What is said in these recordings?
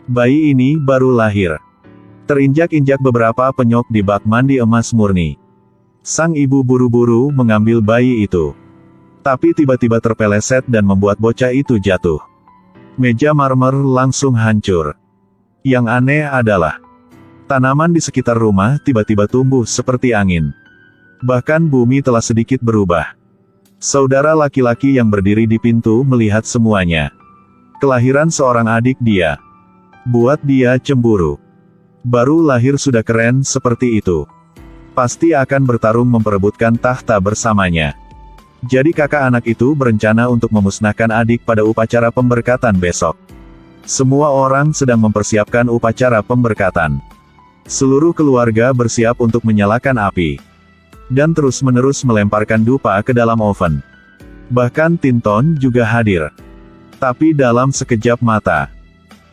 Bayi ini baru lahir. Terinjak-injak beberapa penyok di bak mandi emas murni. Sang ibu buru-buru mengambil bayi itu. Tapi tiba-tiba terpeleset dan membuat bocah itu jatuh. Meja marmer langsung hancur. Yang aneh adalah, tanaman di sekitar rumah tiba-tiba tumbuh seperti angin. Bahkan bumi telah sedikit berubah. Saudara laki-laki yang berdiri di pintu melihat semuanya. Kelahiran seorang adik dia. Buat dia cemburu. Baru lahir sudah keren seperti itu. Pasti akan bertarung memperebutkan tahta bersamanya. Jadi kakak anak itu berencana untuk memusnahkan adik pada upacara pemberkatan besok. Semua orang sedang mempersiapkan upacara pemberkatan. Seluruh keluarga bersiap untuk menyalakan api. Dan terus-menerus melemparkan dupa ke dalam oven. Bahkan Tinton juga hadir. Tapi dalam sekejap mata.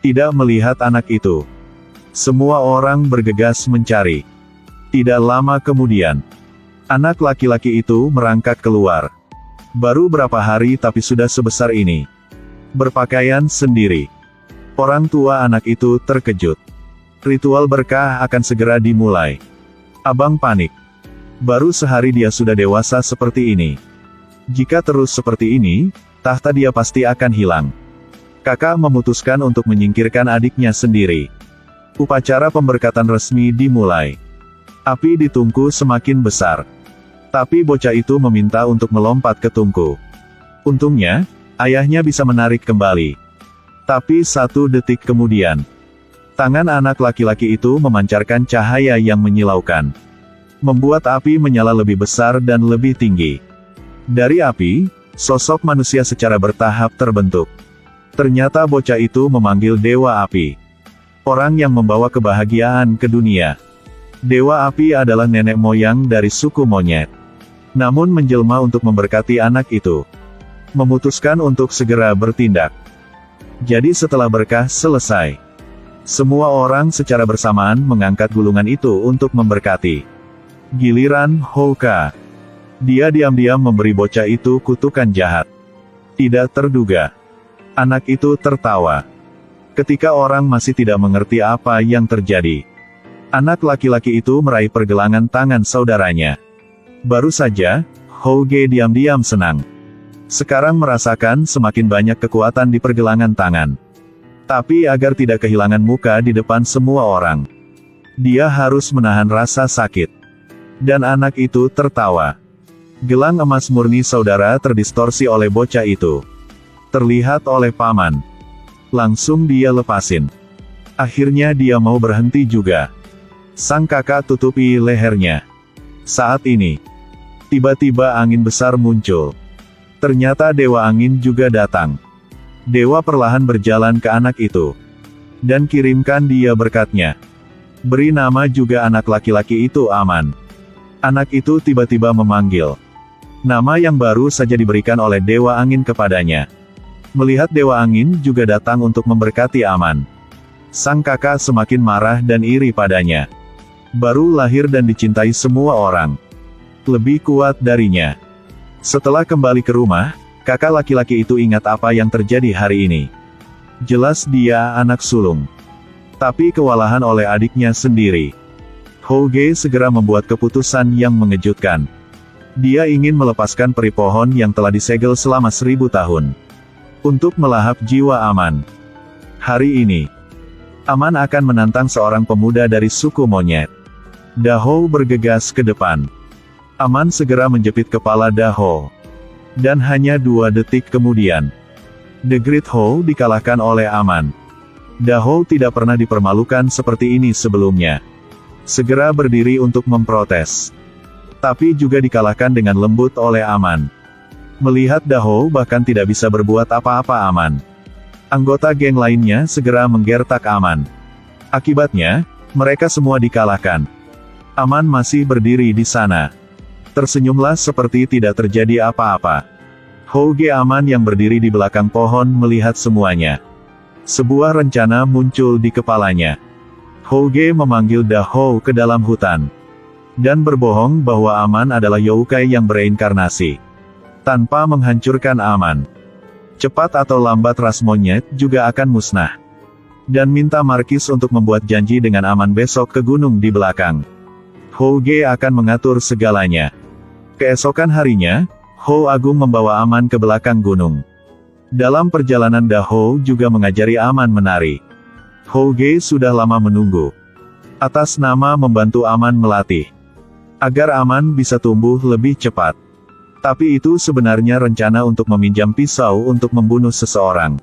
Tidak melihat anak itu. Semua orang bergegas mencari. Tidak lama kemudian, anak laki-laki itu merangkak keluar. Baru berapa hari tapi sudah sebesar ini. Berpakaian sendiri. Orang tua anak itu terkejut. Ritual berkah akan segera dimulai. Abang panik. Baru sehari dia sudah dewasa seperti ini. Jika terus seperti ini, tahta dia pasti akan hilang. Kakak memutuskan untuk menyingkirkan adiknya sendiri. Upacara pemberkatan resmi dimulai. Api di tungku semakin besar. Tapi bocah itu meminta untuk melompat ke tungku. Untungnya, ayahnya bisa menarik kembali. Tapi 1 detik kemudian, tangan anak laki-laki itu memancarkan cahaya yang menyilaukan. Membuat api menyala lebih besar dan lebih tinggi. Dari api, sosok manusia secara bertahap terbentuk. Ternyata bocah itu memanggil Dewa Api. Orang yang membawa kebahagiaan ke dunia. Dewa Api adalah nenek moyang dari suku monyet. Namun menjelma untuk memberkati anak itu. Memutuskan untuk segera bertindak. Jadi setelah berkah selesai, semua orang secara bersamaan mengangkat gulungan itu untuk memberkati. Giliran Houka. Dia diam-diam memberi bocah itu kutukan jahat. Tidak terduga. Anak itu tertawa. Ketika orang masih tidak mengerti apa yang terjadi. Anak laki-laki itu meraih pergelangan tangan saudaranya. Baru saja, Houge diam-diam senang. Sekarang merasakan semakin banyak kekuatan di pergelangan tangan. Tapi agar tidak kehilangan muka di depan semua orang, dia harus menahan rasa sakit. Dan anak itu tertawa. Gelang emas murni saudara terdistorsi oleh bocah itu. Terlihat oleh paman. Langsung dia lepasin. Akhirnya dia mau berhenti juga. Sang kakak tutupi lehernya. Saat ini, tiba-tiba angin besar muncul. Ternyata Dewa Angin juga datang. Dewa perlahan berjalan ke anak itu. Dan kirimkan dia berkatnya. Beri nama juga anak laki-laki itu Aman. Anak itu tiba-tiba memanggil nama yang baru saja diberikan oleh Dewa Angin kepadanya. Melihat Dewa Angin juga datang untuk memberkati Aman. Sang kakak semakin marah dan iri padanya. Baru lahir dan dicintai semua orang. Lebih kuat darinya. Setelah kembali ke rumah, kakak laki-laki itu ingat apa yang terjadi hari ini. Jelas dia anak sulung. Tapi kewalahan oleh adiknya sendiri. Houge segera membuat keputusan yang mengejutkan. Dia ingin melepaskan peri pohon yang telah disegel selama 1000 tahun. Untuk melahap jiwa Aman. Hari ini, Aman akan menantang seorang pemuda dari suku monyet. Dahou bergegas ke depan. Aman segera menjepit kepala Dahou. Dan hanya 2 detik kemudian, The Great Hou dikalahkan oleh Aman. Dahou tidak pernah dipermalukan seperti ini sebelumnya. Segera berdiri untuk memprotes. Tapi juga dikalahkan dengan lembut oleh Aman. Melihat Dahou bahkan tidak bisa berbuat apa-apa Aman. Anggota geng lainnya segera menggertak Aman. Akibatnya, mereka semua dikalahkan. Aman masih berdiri di sana. Tersenyumlah seperti tidak terjadi apa-apa. Houge Aman yang berdiri di belakang pohon melihat semuanya. Sebuah rencana muncul di kepalanya. Houge memanggil Dahou ke dalam hutan. Dan berbohong bahwa Aman adalah yokai yang bereinkarnasi. Tanpa menghancurkan Aman, cepat atau lambat ras monyet juga akan musnah. dan minta Markis untuk membuat janji dengan Aman besok ke gunung di belakang. Houge akan mengatur segalanya. Keesokan harinya, Hou Agung membawa Aman ke belakang gunung. Dalam perjalanan Dahou juga mengajari Aman menari. Houge sudah lama menunggu. Atas nama membantu Aman melatih. Agar Aman bisa tumbuh lebih cepat. Tapi itu sebenarnya rencana untuk meminjam pisau untuk membunuh seseorang.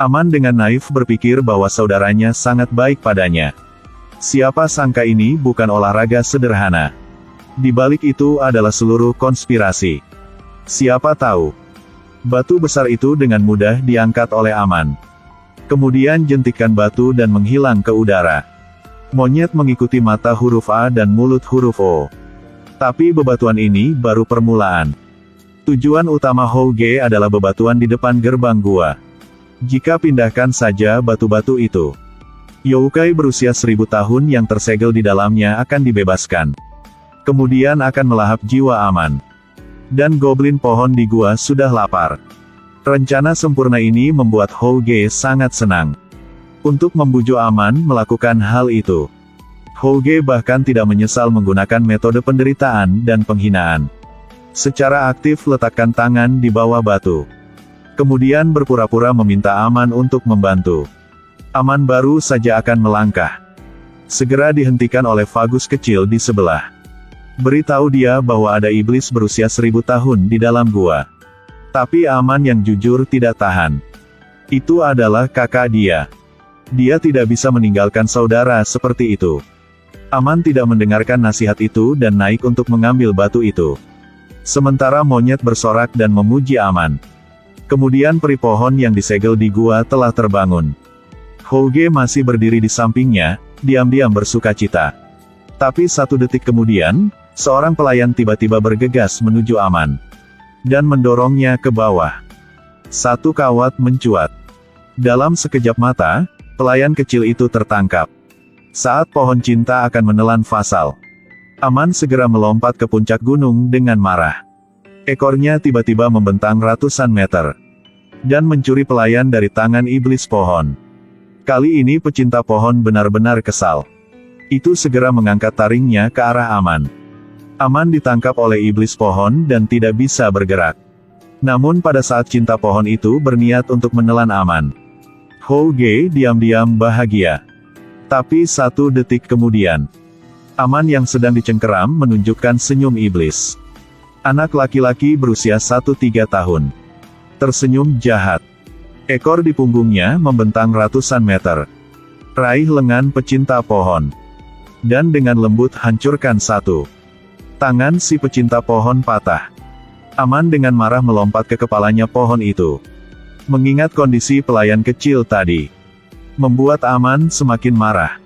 Aman dengan naif berpikir bahwa saudaranya sangat baik padanya. Siapa sangka ini bukan olahraga sederhana. Di balik itu adalah seluruh konspirasi. Siapa tahu, batu besar itu dengan mudah diangkat oleh Aman. Kemudian jentikan batu dan menghilang ke udara. Monyet mengikuti mata huruf A dan mulut huruf O. Tapi bebatuan ini baru permulaan. Tujuan utama Houge adalah bebatuan di depan gerbang gua. Jika pindahkan saja batu-batu itu, Youkai berusia 1000 tahun yang tersegel di dalamnya akan dibebaskan. Kemudian akan melahap jiwa Aman. Dan goblin pohon di gua sudah lapar. Rencana sempurna ini membuat Houge sangat senang. Untuk membujuk Aman melakukan hal itu. Houge bahkan tidak menyesal menggunakan metode penderitaan dan penghinaan. Secara aktif letakkan tangan di bawah batu. Kemudian berpura-pura meminta Aman untuk membantu. Aman baru saja akan melangkah. Segera dihentikan oleh Fagus kecil di sebelah. Beritahu dia bahwa ada iblis berusia 1000 tahun di dalam gua. Tapi Aman yang jujur tidak tahan. Itu adalah kakak dia. Dia tidak bisa meninggalkan saudara seperti itu. Aman tidak mendengarkan nasihat itu dan naik untuk mengambil batu itu. Sementara monyet bersorak dan memuji Aman. Kemudian peri pohon yang disegel di gua telah terbangun. Houge masih berdiri di sampingnya, diam-diam bersukacita. Tapi 1 detik kemudian, seorang pelayan tiba-tiba bergegas menuju Aman. Dan mendorongnya ke bawah. 1 kawat mencuat. Dalam sekejap mata, pelayan kecil itu tertangkap. Saat pohon cinta akan menelan Fasal, Aman segera melompat ke puncak gunung dengan marah. Ekornya tiba-tiba membentang ratusan meter. Dan mencuri pelayan dari tangan iblis pohon. Kali ini pecinta pohon benar-benar kesal. Itu segera mengangkat taringnya ke arah Aman. Aman ditangkap oleh iblis pohon dan tidak bisa bergerak. Namun pada saat cinta pohon itu berniat untuk menelan Aman, Houge diam-diam bahagia. Tapi 1 detik kemudian, Aman yang sedang dicengkeram menunjukkan senyum iblis. Anak laki-laki berusia 1-3 tahun. Tersenyum jahat. Ekor di punggungnya membentang ratusan meter. Raih lengan pecinta pohon. Dan dengan lembut hancurkan 1 tangan si pecinta pohon patah. Aman dengan marah melompat ke kepalanya pohon itu. Mengingat kondisi pelayan kecil tadi, membuat Aman semakin marah.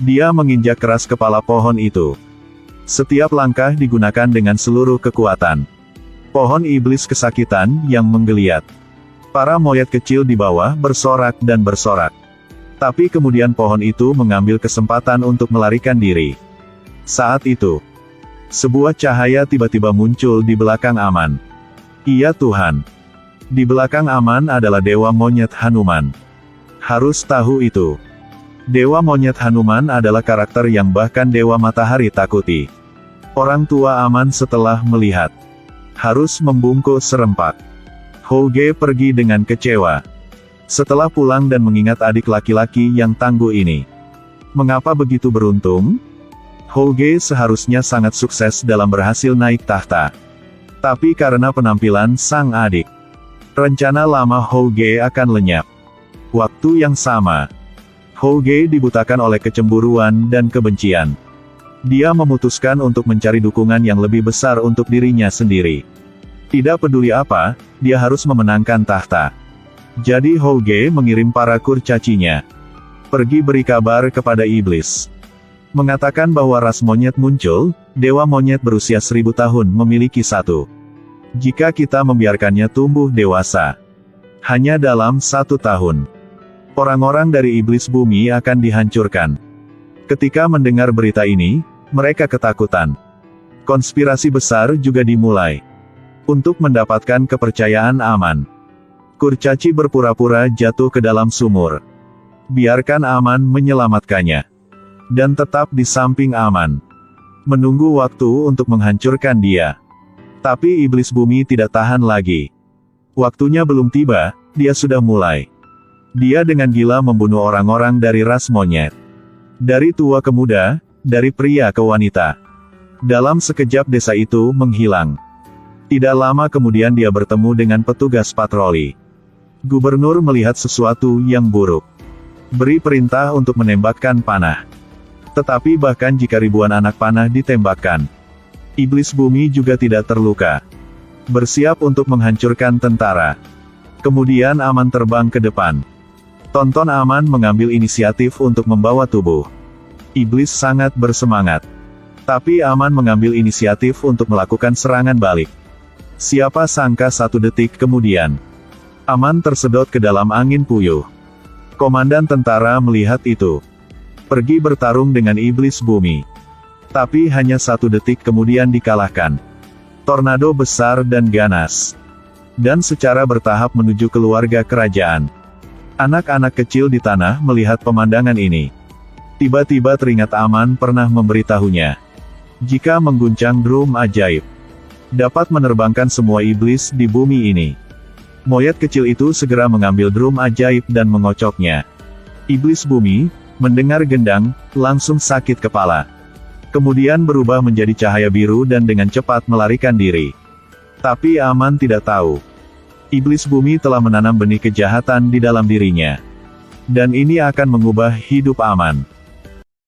Dia menginjak keras kepala pohon itu. Setiap langkah digunakan dengan seluruh kekuatan. Pohon iblis kesakitan yang menggeliat. Para moyet kecil di bawah bersorak dan bersorak. Tapi kemudian pohon itu mengambil kesempatan untuk melarikan diri. Saat itu, sebuah cahaya tiba-tiba muncul di belakang Aman. Iya Tuhan. Di belakang Aman adalah Dewa Monyet Hanuman. Harus tahu itu. Dewa Monyet Hanuman adalah karakter yang bahkan Dewa Matahari takuti. Orang tua Aman setelah melihat, harus membungkuk serempak. Houge pergi dengan kecewa. Setelah pulang dan mengingat adik laki-laki yang tangguh ini. Mengapa begitu beruntung? Houge seharusnya sangat sukses dalam berhasil naik tahta. Tapi karena penampilan sang adik, rencana lama Houge akan lenyap. Waktu yang sama, Houge dibutakan oleh kecemburuan dan kebencian. Dia memutuskan untuk mencari dukungan yang lebih besar untuk dirinya sendiri. Tidak peduli apa, dia harus memenangkan tahta. Jadi Houge mengirim para kurcacinya. Pergi beri kabar kepada iblis. Mengatakan bahwa ras monyet muncul, dewa monyet berusia 1000 tahun memiliki 1. Jika kita membiarkannya tumbuh dewasa, hanya dalam 1 tahun, orang-orang dari iblis bumi akan dihancurkan. Ketika mendengar berita ini, mereka ketakutan. Konspirasi besar juga dimulai. Untuk mendapatkan kepercayaan Aman, kurcaci berpura-pura jatuh ke dalam sumur. Biarkan Aman menyelamatkannya. Dan tetap di samping Aman. Menunggu waktu untuk menghancurkan dia. Tapi iblis bumi tidak tahan lagi. Waktunya belum tiba, dia sudah mulai. Dia dengan gila membunuh orang-orang dari ras monyet. Dari tua ke muda, dari pria ke wanita. Dalam sekejap desa itu menghilang. Tidak lama kemudian dia bertemu dengan petugas patroli. Gubernur melihat sesuatu yang buruk. Beri perintah untuk menembakkan panah. Tetapi bahkan jika ribuan anak panah ditembakkan, iblis bumi juga tidak terluka. Bersiap untuk menghancurkan tentara. Kemudian Aman terbang ke depan. Tonton Aman mengambil inisiatif untuk membawa tubuh. Iblis sangat bersemangat. Tapi Aman mengambil inisiatif untuk melakukan serangan balik. Siapa sangka 1 detik kemudian, Aman tersedot ke dalam angin puyuh. Komandan tentara melihat itu. Pergi bertarung dengan iblis bumi. Tapi hanya 1 detik kemudian dikalahkan. Tornado besar dan ganas. Dan secara bertahap menuju keluarga kerajaan. Anak-anak kecil di tanah melihat pemandangan ini. Tiba-tiba teringat Aman pernah memberitahunya. Jika mengguncang drum ajaib, dapat menerbangkan semua iblis di bumi ini. Moyet kecil itu segera mengambil drum ajaib dan mengocoknya. Iblis bumi, mendengar gendang, langsung sakit kepala. Kemudian berubah menjadi cahaya biru dan dengan cepat melarikan diri. Tapi Aman tidak tahu. Iblis bumi telah menanam benih kejahatan di dalam dirinya. Dan ini akan mengubah hidup Aman.